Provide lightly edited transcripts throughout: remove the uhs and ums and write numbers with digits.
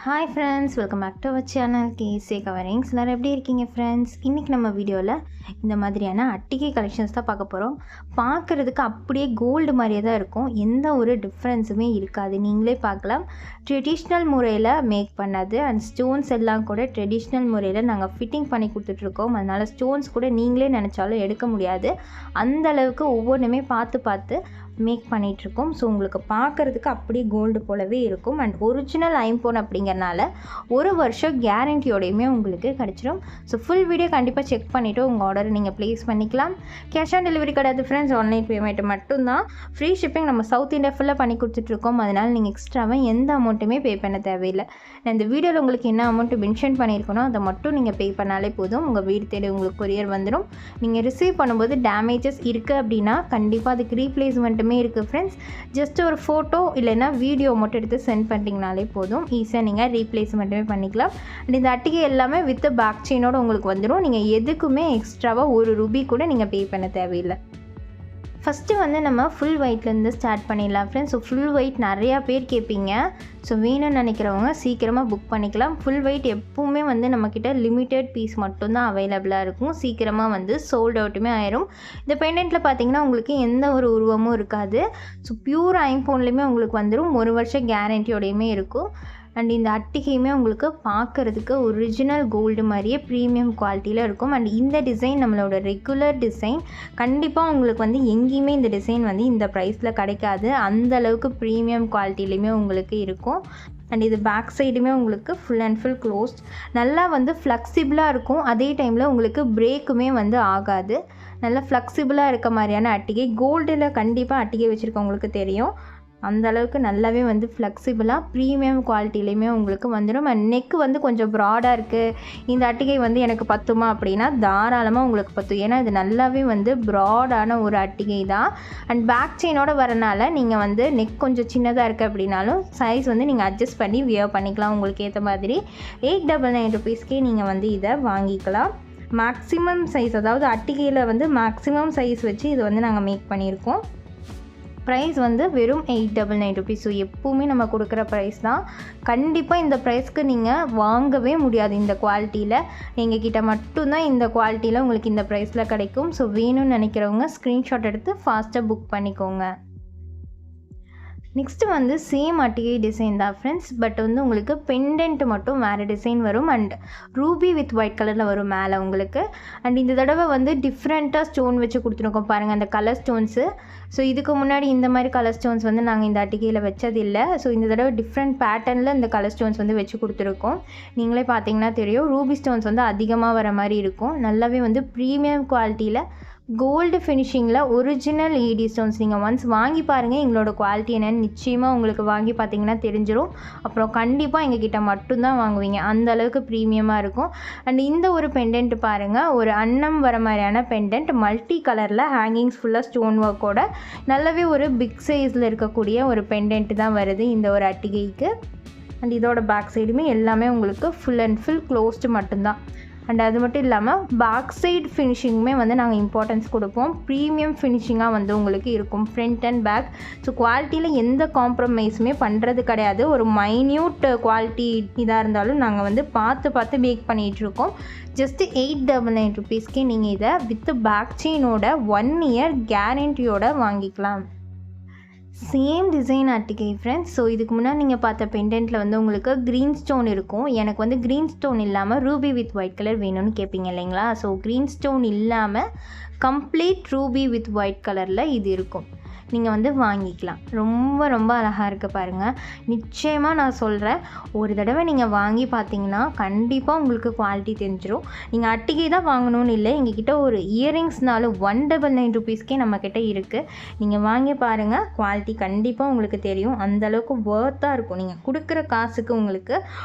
Hi friends, welcome back to our channel கேசே coverings. எல்லோரும் எப்படி இருக்கீங்க ஃப்ரெண்ட்ஸ்? இன்றைக்கி நம்ம வீடியோவில் இந்த மாதிரியான அட்டிகை கலெக்ஷன்ஸ் தான் பார்க்க போகிறோம். பார்க்குறதுக்கு அப்படியே கோல்டு மாதிரியே தான் இருக்கும், எந்த ஒரு டிஃப்ரென்ஸுமே இருக்காது. நீங்களே பார்க்கலாம், ட்ரெடிஷ்னல் முறையில் மேக் பண்ணது அண்ட் ஸ்டோன்ஸ் எல்லாம் கூட ட்ரெடிஷ்னல் முறையில் நாங்கள் ஃபிட்டிங் பண்ணி கொடுத்துட்ருக்கோம். அதனால் ஸ்டோன்ஸ் கூட நீங்களே நினச்சாலும் எடுக்க முடியாது, அந்தளவுக்கு ஒவ்வொன்றுமே பார்த்து மேக் பண்ணிகிட்ருக்கோம். ஸோ உங்களுக்கு பார்க்குறதுக்கு அப்படியே கோல்டு போலவே இருக்கும். அண்ட் ஒரிஜினல் ஐம்போன் அப்படிங்கிறனால ஒரு வருஷம் கேரண்டியோடையுமே உங்களுக்கு கிடச்சிரும். ஸோ ஃபுல் வீடியோ கண்டிப்பாக செக் பண்ணிவிட்டு உங்கள் ஆர்டரை நீங்கள் ப்ளேஸ் பண்ணிக்கலாம். கேஷ் ஆன் டெலிவரி கிடையாது ஃப்ரெண்ட்ஸ், ஆன்லைன் பேமெண்ட் மட்டும்தான். ஃப்ரீ ஷிப்பிங் நம்ம சவுத் இந்தியா ஃபுல்லாக பண்ணி கொடுத்துட்ருக்கோம். அதனால் நீங்கள் எக்ஸ்ட்ராவாக எந்த அமௌண்ட்டுமே பே பண்ண தேவையில்லை. நான் இந்த வீடியோவில் உங்களுக்கு என்ன அமௌண்ட்டு மென்ஷன் பண்ணியிருக்கணும் அதை மட்டும் நீங்கள் பே பண்ணாலே போதும். உங்கள் வீடு தேடி உங்களுக்கு கொரியர் வந்துடும். நீங்கள் ரிசீவ் பண்ணும்போது டேமேஜஸ் இருக்குது அப்படின்னா கண்டிப்பாக அதுக்கு ரீப்ளேஸ்மெண்ட் இருக்குது ஃப்ரெண்ட்ஸ். ஜஸ்ட் ஒரு ஃபோட்டோ இல்லைன்னா வீடியோ மட்டும் எடுத்து சென்ட் பண்ணிட்டீங்கனாலே போதும், ஈஸியாக நீங்கள் ரீப்ளேஸ்மெண்ட்டுமே பண்ணிக்கலாம். அண்ட் இந்த அட்டிகை எல்லாமே வித் பேக் செயினோடு உங்களுக்கு வந்துடும். நீங்கள் எதுக்குமே எக்ஸ்ட்ராவாக ஒரு ரூபி கூட நீங்கள் பே பண்ண தேவையில்லை. ஃபஸ்ட்டு வந்து நம்ம ஃபுல் ஒயிட்லேருந்து ஸ்டார்ட் பண்ணிடலாம் ஃப்ரெண்ட்ஸ். ஸோ ஃபுல் ஒயிட் நிறையா பேர் கேட்பீங்க. ஸோ வேணும்னு நினைக்கிறவங்க சீக்கிரமாக புக் பண்ணிக்கலாம். ஃபுல் ஒயிட் எப்பவுமே வந்து நம்மக்கிட்ட லிமிட்டட் பீஸ் மட்டும்தான் அவைலபிளாக இருக்கும். சீக்கிரமாக வந்து சோல்ட் அவுட்டுமே ஆயிரும். இந்த பெண்டன்ட்டில் பார்த்தீங்கன்னா உங்களுக்கு எந்த ஒரு உருவமும் இருக்காது. ஸோ பியூர் ஐம்போன்லேயுமே உங்களுக்கு வந்துடும். ஒரு வருஷம் கேரண்டியோடையுமே இருக்கும். அண்ட் இந்த அட்டிகையுமே உங்களுக்கு பார்க்குறதுக்கு ஒரிஜினல் கோல்டு மாதிரியே ப்ரீமியம் குவாலிட்டியில் இருக்கும். அண்ட் இந்த டிசைன் நம்மளோட ரெகுலர் டிசைன். கண்டிப்பாக உங்களுக்கு வந்து எங்கேயுமே இந்த டிசைன் வந்து இந்த ப்ரைஸில் கிடைக்காது. அந்தளவுக்கு ப்ரீமியம் குவாலிட்டிலையுமே உங்களுக்கு இருக்கும். அண்ட் இது பேக் சைடுமே உங்களுக்கு ஃபுல் அண்ட் ஃபுல் க்ளோஸ்ட். நல்லா வந்து ஃப்ளெக்சிபிளாக இருக்கும். அதே டைமில் உங்களுக்கு பிரேக்குமே வந்து ஆகாது. நல்லா ஃப்ளெக்சிபிளாக இருக்க மாதிரியான அட்டிகை. கோல்டில் கண்டிப்பாக அட்டிகை வச்சுருக்கவங்களுக்கு தெரியும், அந்தளவுக்கு நல்லாவே வந்து ஃப்ளெக்சிபிளாக ப்ரீமியம் குவாலிட்டிலையுமே உங்களுக்கு வந்துடும். அண்ட் நெக்கு வந்து கொஞ்சம் ப்ராடாக இருக்குது, இந்த அட்டிகை வந்து எனக்கு பத்துமா அப்படின்னா தாராளமாக உங்களுக்கு பத்தும். ஏன்னா இது நல்லாவே வந்து ப்ராடான ஒரு அட்டிகை தான். அண்ட் பேக் செயினோட வரனால நீங்கள் வந்து நெக் கொஞ்சம் சின்னதாக இருக்குது அப்படின்னாலும் சைஸ் வந்து நீங்கள் அட்ஜஸ்ட் பண்ணி வியர் பண்ணிக்கலாம் உங்களுக்கு ஏற்ற மாதிரி. 899 rupeesக்கே நீங்கள் வந்து இதை வாங்கிக்கலாம். மேக்ஸிமம் சைஸ், அதாவது அட்டிகையில் வந்து மேக்ஸிமம் சைஸ் வச்சு இது வந்து நாங்கள் மேக் பண்ணியிருக்கோம். ப்ரைஸ் வந்து வெறும் 899 rupees. ஸோ எப்போவுமே நம்ம கொடுக்குற ப்ரைஸ் தான். கண்டிப்பாக இந்த ப்ரைஸ்க்கு நீங்கள் வாங்கவே முடியாது. இந்த குவாலிட்டியில் எங்ககிட்ட மட்டும்தான் இந்த குவாலிட்டியில் உங்களுக்கு இந்த ப்ரைஸில் கிடைக்கும். ஸோ வேணும்னு நினைக்கிறவங்க ஸ்க்ரீன்ஷாட் எடுத்து ஃபாஸ்ட்டாக புக் பண்ணிக்கோங்க. நெக்ஸ்ட்டு வந்து சேம் அட்டிகை டிசைன் தான் ஃப்ரெண்ட்ஸ். பட் வந்து உங்களுக்கு பெண்டன்ட் மட்டும் வேறு டிசைன் வரும். அண்ட் ரூபி வித் ஒயிட் கலரில் வரும் மேலே உங்களுக்கு. அண்ட் இந்த தடவை வந்து டிஃப்ரெண்ட்டாக ஸ்டோன் வச்சு கொடுத்துருக்கோம் பாருங்கள், அந்த கலர் ஸ்டோன்ஸு. ஸோ இதுக்கு முன்னாடி இந்த மாதிரி கலர் ஸ்டோன்ஸ் வந்து நாங்கள் இந்த அட்டிகையில் வச்சதில்லை. ஸோ இந்த தடவை டிஃப்ரெண்ட் பேட்டர்னில் இந்த கலர் ஸ்டோன்ஸ் வந்து வச்சு கொடுத்துருக்கோம். நீங்களே பார்த்தீங்கன்னா தெரியும், ரூபி ஸ்டோன்ஸ் வந்து அதிகமாக வர மாதிரி இருக்கும். நல்லாவே வந்து ப்ரீமியம் குவாலிட்டியில் கோல்டு ஃபினிஷிங்கில் ஒரிஜினல் ED ஸ்டோன்ஸ். நீங்கள் ஒன்ஸ் வாங்கி பாருங்கள், எங்களோட குவாலிட்டி என்னென்னு நிச்சயமாக உங்களுக்கு வாங்கி பார்த்தீங்கன்னா தெரிஞ்சிடும். அப்புறம் கண்டிப்பாக எங்ககிட்ட மட்டும்தான் வாங்குவீங்க, அந்த அளவுக்கு ப்ரீமியமாக இருக்கும். அண்ட் இந்த ஒரு பெண்டன்ட் பாருங்கள், ஒரு அன்னம் வர மாதிரியான பெண்டன்ட், மல்டி கலரில் ஹேங்கிங்ஸ் ஃபுல்லாக ஸ்டோன் ஒர்க்கோட நல்லாவே ஒரு பிக் சைஸில் இருக்கக்கூடிய ஒரு பெண்டன்ட் தான் வருது இந்த ஒரு அட்டிகைக்கு. அண்ட் இதோட பேக் சைடுமே எல்லாமே உங்களுக்கு ஃபுல் அண்ட் ஃபுல் க்ளோஸ்டு மட்டும்தான். அண்ட் அது மட்டும் இல்லாமல் பேக் சைடு ஃபினிஷிங்குமே வந்து நாங்கள் இம்பார்ட்டன்ஸ் கொடுப்போம். ப்ரீமியம் ஃபினிஷிங்காக வந்து உங்களுக்கு இருக்கும் ஃப்ரண்ட் அண்ட் பேக். ஸோ குவாலிட்டியில் எந்த காம்ப்ரமைஸுமே பண்ணுறது கிடையாது. ஒரு மைன்யூட் குவாலிட்டி இதாக இருந்தாலும் நாங்கள் வந்து பார்த்து மேக் பண்ணிகிட்ருக்கோம். ஜஸ்ட்டு 899 rupeesக்கே நீங்கள் இதை வித் பேக் செயினோட 1 year கேரண்டியோட வாங்கிக்கலாம். சேம் டிசைன் அட்டிகை ஃப்ரெண்ட்ஸ். ஸோ இதுக்கு முன்னாடி நீங்கள் பார்த்த பெண்டன்ட்டில் வந்து உங்களுக்கு க்ரீன் ஸ்டோன் இருக்கும். எனக்கு வந்து க்ரீன் ஸ்டோன் இல்லாமல் ரூபி வித் ஒயிட் கலர் வேணும்னு கேட்பீங்க இல்லைங்களா? ஸோ க்ரீன் ஸ்டோன் இல்லாமல் கம்ப்ளீட் ரூபி வித் ஒயிட் கலரில் இது இருக்கும். நீங்கள் வந்து வாங்கிக்கலாம். ரொம்ப அழகாக இருக்குது பாருங்கள். நிச்சயமாக நான் சொல்கிறேன், ஒரு தடவை நீங்கள் வாங்கி பார்த்தீங்கன்னா கண்டிப்பாக உங்களுக்கு குவாலிட்டி தெரிஞ்சிடும். நீங்கள் அட்டிகை தான் வாங்கணும்னு இல்லை, எங்ககிட்ட ஒரு இயரிங்ஸ்னாலும் 199 rupeesக்கே நம்மக்கிட்ட இருக்குது. நீங்கள் வாங்கி பாருங்கள், குவாலிட்டி கண்டிப்பாக உங்களுக்கு தெரியும். அந்தளவுக்கு ஒர்த்தாக இருக்கும். நீங்கள் கொடுக்குற காசுக்கு உங்களுக்கு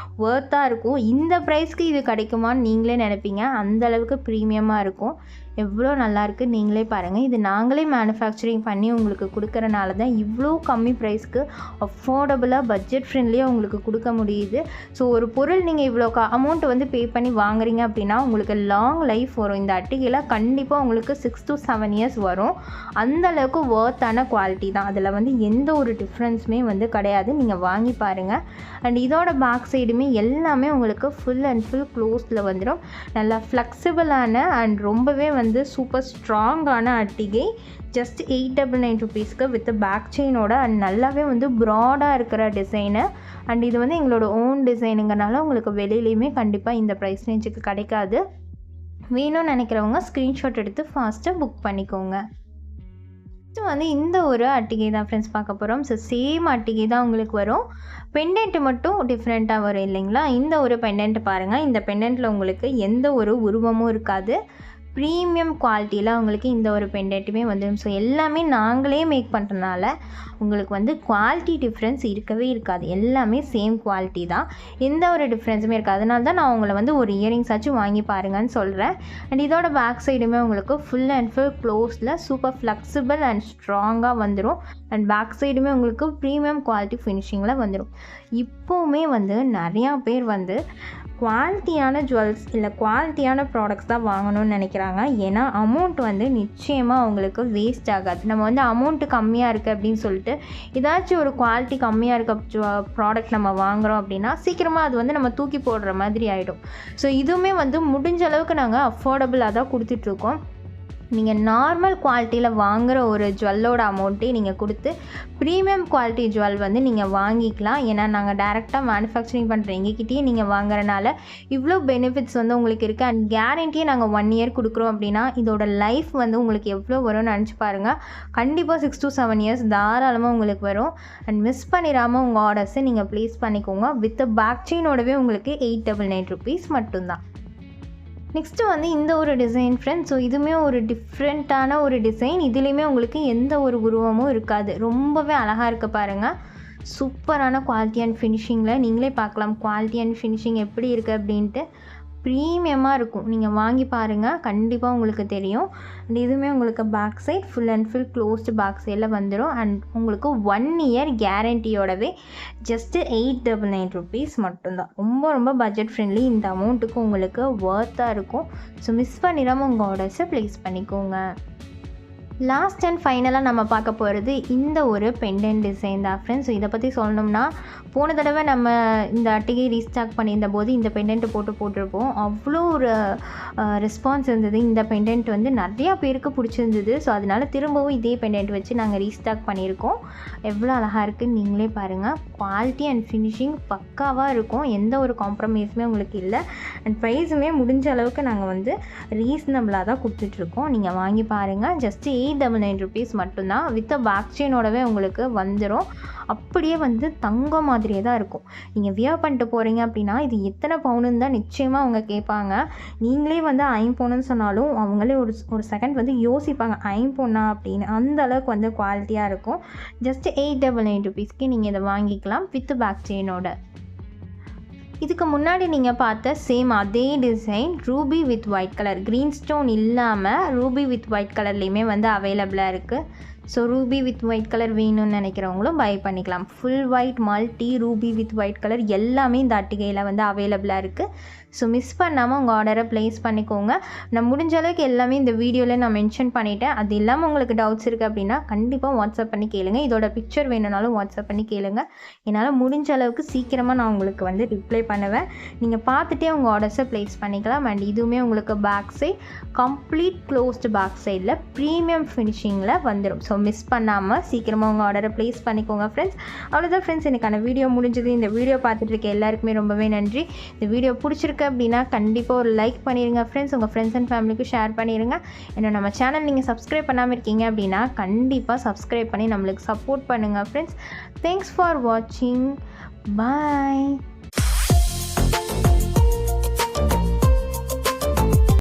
ஒர்த்தாக இருக்கும். இந்த ப்ரைஸ்க்கு இது கிடைக்குமான்னு நீங்களே நினைப்பீங்க, அந்தளவுக்கு ப்ரீமியமாக இருக்கும். எவ்வளோ நல்லாயிருக்கு நீங்களே பாருங்கள். இது நாங்களே மேனுஃபேக்சரிங் பண்ணி உங்களுக்கு கொடுக்குறனால தான் இவ்வளோ கம்மி ப்ரைஸ்க்கு அஃபோர்டபுளாக பட்ஜெட் ஃப்ரெண்ட்லியாக உங்களுக்கு கொடுக்க முடியுது. ஸோ ஒரு பொருள் நீங்கள் இவ்வளோ அமௌண்ட் வந்து பே பண்ணி வாங்குறீங்க அப்படின்னா உங்களுக்கு லாங் லைஃப் வரும். இந்த அட்டிகையில் கண்டிப்பாக உங்களுக்கு 6 to 7 இயர்ஸ் வரும். அந்தளவுக்கு ஒர்த்தான குவாலிட்டி தான். அதில் வந்து எந்த ஒரு டிஃப்ரென்ஸுமே வந்து கிடையாது. நீங்கள் வாங்கி பாருங்கள். அண்ட் இதோட பேக் சைடுமே எல்லாமே உங்களுக்கு ஃபுல் அண்ட் ஃபுல் க்ளோஸில் வந்துடும். நல்லா ஃப்ளெக்சிபிளான அண்ட் ரொம்பவே வந்து சூப்பர் ஸ்ட்ராங்கான அட்டிகை. ஜஸ்ட் 899 ருபீஸ்க்கு வித் பேக் செயினோட அண்ட் நல்லாவே வந்து ப்ராடாக இருக்கிற டிசைனு. அண்ட் இது வந்து எங்களோட ஓன் டிசைனுங்கிறனால உங்களுக்கு வெளியிலையுமே கண்டிப்பாக இந்த ப்ரைஸ் ரேஞ்சுக்கு கிடைக்காது. வேணும்னு நினைக்கிறவங்க ஸ்க்ரீன்ஷாட் எடுத்து ஃபாஸ்ட்டாக புக் பண்ணிக்கோங்க. நெக்ஸ்ட்டு வந்து இந்த ஒரு அட்டிகை தான் ஃப்ரெண்ட்ஸ் பார்க்க போகிறோம். ஸோ சேம் அட்டிகை தான் உங்களுக்கு வரும். பெண்டன்ட்டு மட்டும் டிஃப்ரெண்ட்டாக வரும் இல்லைங்களா? இந்த ஒரு பெண்டன்ட் பாருங்கள். இந்த பெண்டன்ட்டில் உங்களுக்கு எந்த ஒரு உருவமும் இருக்காது. ப்ரீமியம் குவாலிட்டியில் உங்களுக்கு இந்த ஒரு பெண்டன்ட்டுமே வந்துடும். ஸோ எல்லாமே நாங்களே மேக் பண்ணுறதுனால உங்களுக்கு வந்து குவாலிட்டி டிஃப்ரென்ஸ் இருக்கவே இருக்காது. எல்லாமே சேம் குவாலிட்டி தான். எந்த ஒரு டிஃப்ரென்ஸுமே இருக்காது. அதனால தான் நான் உங்களை வந்து ஒரு இயரிங்ஸ் ஆச்சும் வாங்கி பாருங்கன்னு சொல்கிறேன். அண்ட் இதோட பேக் சைடுமே உங்களுக்கு ஃபுல் அண்ட் ஃபுல் க்ளோஸில் சூப்பர் ஃப்ளெக்சிபிள் அண்ட் ஸ்ட்ராங்காக வந்துடும். அண்ட் பேக் சைடுமே உங்களுக்கு ப்ரீமியம் குவாலிட்டி ஃபினிஷிங்கில் வந்துடும். இப்போவுமே வந்து நிறையா பேர் வந்து குவாலிட்டியான ஜுவல்ஸ் இல்லை குவாலிட்டியான ப்ராடக்ட்ஸ் தான் வாங்கணும்னு நினைக்கிறாங்க. ஏன்னா அமௌண்ட் வந்து நிச்சயமாக அவங்களுக்கு வேஸ்ட் ஆகாது. நம்ம வந்து அமௌண்ட்டு கம்மியாக இருக்குது அப்படின்னு சொல்லிட்டு ஏதாச்சும் ஒரு குவாலிட்டி கம்மியாக இருக்க ப்ராடக்ட் நம்ம வாங்குகிறோம் அப்படின்னா சீக்கிரமாக அது வந்து நம்ம தூக்கி போடுற மாதிரி ஆகிடும். ஸோ இதுவுமே வந்து முடிஞ்ச அளவுக்கு நாங்கள் அஃபோர்டபுளாக தான் கொடுத்துட்ருக்கோம். நீங்கள் நார்மல் குவாலிட்டியில் வாங்குகிற ஒரு ஜுவல்லோட அமௌண்ட்டே நீங்கள் கொடுத்து ப்ரீமியம் குவாலிட்டி ஜுவல் வந்து நீங்கள் வாங்கிக்கலாம். ஏன்னா நாங்கள் டைரெக்டாக மேனுஃபேக்சரிங் பண்ணுற எங்ககிட்டயே நீங்கள் வாங்குறனால இவ்வளோ பெனிஃபிட்ஸ் வந்து உங்களுக்கு இருக்குது. அண்ட் கேரண்டியே நாங்கள் 1 இயர் கொடுக்குறோம் அப்படின்னா இதோட லைஃப் வந்து உங்களுக்கு எவ்வளோ வரும்னு நினச்சி பாருங்கள். கண்டிப்பாக 6 to 7 இயர்ஸ் தாராளமாக உங்களுக்கு வரும். அண்ட் மிஸ் பண்ணிடாமல் உங்கள் ஆர்டர்ஸை நீங்கள் ப்ளேஸ் பண்ணிக்கோங்க. வித் பேக் செயினோடவே உங்களுக்கு 899 ருபீஸ் மட்டும்தான். நெக்ஸ்ட்டு வந்து இந்த ஒரு டிசைன் ஃப்ரெண்ட்ஸ். ஸோ இதுவுமே ஒரு டிஃப்ரெண்ட்டான ஒரு டிசைன். இதுலேயுமே உங்களுக்கு எந்த ஒரு உருவமும் இருக்காது. ரொம்பவே அழகாக இருக்க பாருங்கள். சூப்பரான குவாலிட்டி அண்ட் ஃபினிஷிங்கில் நீங்களே பார்க்கலாம் குவாலிட்டி அண்ட் ஃபினிஷிங் எப்படி இருக்குது அப்படின்ட்டு. ப்ரீமியமாக இருக்கும். நீங்கள் வாங்கி பாருங்கள், கண்டிப்பாக உங்களுக்கு தெரியும். அண்ட் இதுவுமே உங்களுக்கு back side full and full closed back சைடில் வந்துடும். அண்ட் உங்களுக்கு 1 இயர் கேரண்டியோடவே ஜஸ்ட்டு 899 ருபீஸ் மட்டும்தான். ரொம்ப ரொம்ப பட்ஜெட் ஃப்ரெண்ட்லி. இந்த அமௌண்ட்டுக்கு உங்களுக்கு ஒர்த்தாக இருக்கும். ஸோ மிஸ் பண்ணிடாமல் உங்கள் ஆர்டர்ஸை ப்ளேஸ் பண்ணிக்கோங்க. லாஸ்ட் அண்ட் ஃபைனலாக நம்ம பார்க்க போகிறது இந்த ஒரு பெண்டன்ட் டிசைன் தான் ஃப்ரெண்ட்ஸ். ஸோ இதை பற்றி சொல்லணும்னா போன தடவை நம்ம இந்த அட்டிகை ரீஸ்டாக் பண்ணியிருந்த போது இந்த பெண்டன்ட்டு போட்டிருப்போம். அவ்வளோ ஒரு ரெஸ்பான்ஸ் இருந்தது. இந்த பெண்டன்ட் வந்து நிறையா பேருக்கு பிடிச்சிருந்தது. ஸோ அதனால் திரும்பவும் இதே பெண்டன்ட் வச்சு நாங்கள் ரீஸ்டாக் பண்ணியிருக்கோம். எவ்வளோ அழகாக இருக்குதுன்னு நீங்களே பாருங்கள். குவாலிட்டி அண்ட் ஃபினிஷிங் பக்காவாக இருக்கும். எந்த ஒரு காம்ப்ரமைஸுமே உங்களுக்கு இல்லை. அண்ட் ப்ரைஸுமே முடிஞ்ச அளவுக்கு நாங்கள் வந்து ரீசனபிளாக தான் கொடுத்துட்ருக்கோம். நீங்கள் வாங்கி பாருங்கள். ஜஸ்ட்டு 899 ருபீஸ் மட்டும்தான். வித் பேக் செயினோடவே உங்களுக்கு வந்துடும். அப்படியே வந்து தங்கம் மாதிரியே தான் இருக்கும். நீங்கள் வியர் பண்ணிட்டு போகிறீங்க அப்படின்னா இது எத்தனை பவுனுன்னு தான் நிச்சயமாக அவங்க கேட்பாங்க. நீங்களே வந்து 5 பவுனுன்னு சொன்னாலும் அவங்களே ஒரு செகண்ட் வந்து யோசிப்பாங்க 5 பவுனா அப்படின்னு. அந்த அளவுக்கு வந்து குவாலிட்டியாக இருக்கும். ஜஸ்ட்டு 899 ருபீஸ்க்கு நீங்கள் இதை வாங்கிக்கலாம் வித் பேக் செயினோட. இதுக்கு முன்னாடி நீங்கள் பார்த்த சேம் அதே design Ruby with white colour, green stone இல்லாமல் ரூபி வித் ஒயிட் கலர்லேயுமே வந்து அவைலபிளாக இருக்குது. So Ruby with white colour வேணும்னு நினைக்கிறவங்களும் பை பண்ணிக்கலாம். Full white multi Ruby with white colour எல்லாமே இந்த அட்டிகையில் வந்து அவைலபிளாக இருக்குது. ஸோ மிஸ் பண்ணாமல் உங்கள் ஆர்டரை ப்ளேஸ் பண்ணிக்கோங்க. நான் முடிஞ்ச அளவுக்கு எல்லாமே இந்த வீடியோவில் நான் மென்ஷன் பண்ணிவிட்டேன். அது இல்லாமல் உங்களுக்கு டவுட்ஸ் இருக்குது அப்படின்னா கண்டிப்பாக வாட்ஸ்அப் பண்ணி கேளுங்க. இதோட பிக்சர் வேணும்னாலும் வாட்ஸ்அப் பண்ணி கேளுங்க. என்னால் முடிஞ்ச அளவுக்கு சீக்கிரமாக நான் உங்களுக்கு வந்து ரிப்ளை பண்ணுவேன். நீங்கள் பார்த்துட்டே உங்கள் ஆர்டர்ஸை ப்ளேஸ் பண்ணிக்கலாம். அண்ட் இதுவுமே உங்களுக்கு back side complete closed back சைடில் ப்ரீமியம் ஃபினிஷிங்கில் வந்துடும். ஸோ மிஸ் பண்ணாமல் சீக்கிரமாக உங்கள் ஆர்டரை ப்ளேஸ் பண்ணிக்கோங்க ஃப்ரெண்ட்ஸ். அவ்வளோதான் ஃப்ரெண்ட்ஸ், எனக்கான வீடியோ முடிஞ்சது. இந்த வீடியோ பார்த்துட்டு இருக்க எல்லாருக்குமே ரொம்பவே நன்றி. இந்த வீடியோ பிடிச்சிருக்கு அப்படின்னா கண்டிப்பாக ஒரு லைக் பண்ணிடுங்க ஃப்ரெண்ட்ஸ். உங்கள் ஃப்ரெண்ட்ஸ் அண்ட் ஃபேமிலிக்கு ஷேர் பண்ணிடுங்க. இன்னும் நம்ம சேனல் நீங்கள் சப்ஸ்கிரைப் பண்ணாமல் இருக்கீங்க அப்படின்னா கண்டிப்பாக சப்ஸ்கிரைப் பண்ணி நம்மளுக்கு சப்போர்ட் பண்ணுங்கள் ஃப்ரெண்ட்ஸ். தேங்க்ஸ் ஃபார் வாட்சிங். பாய்.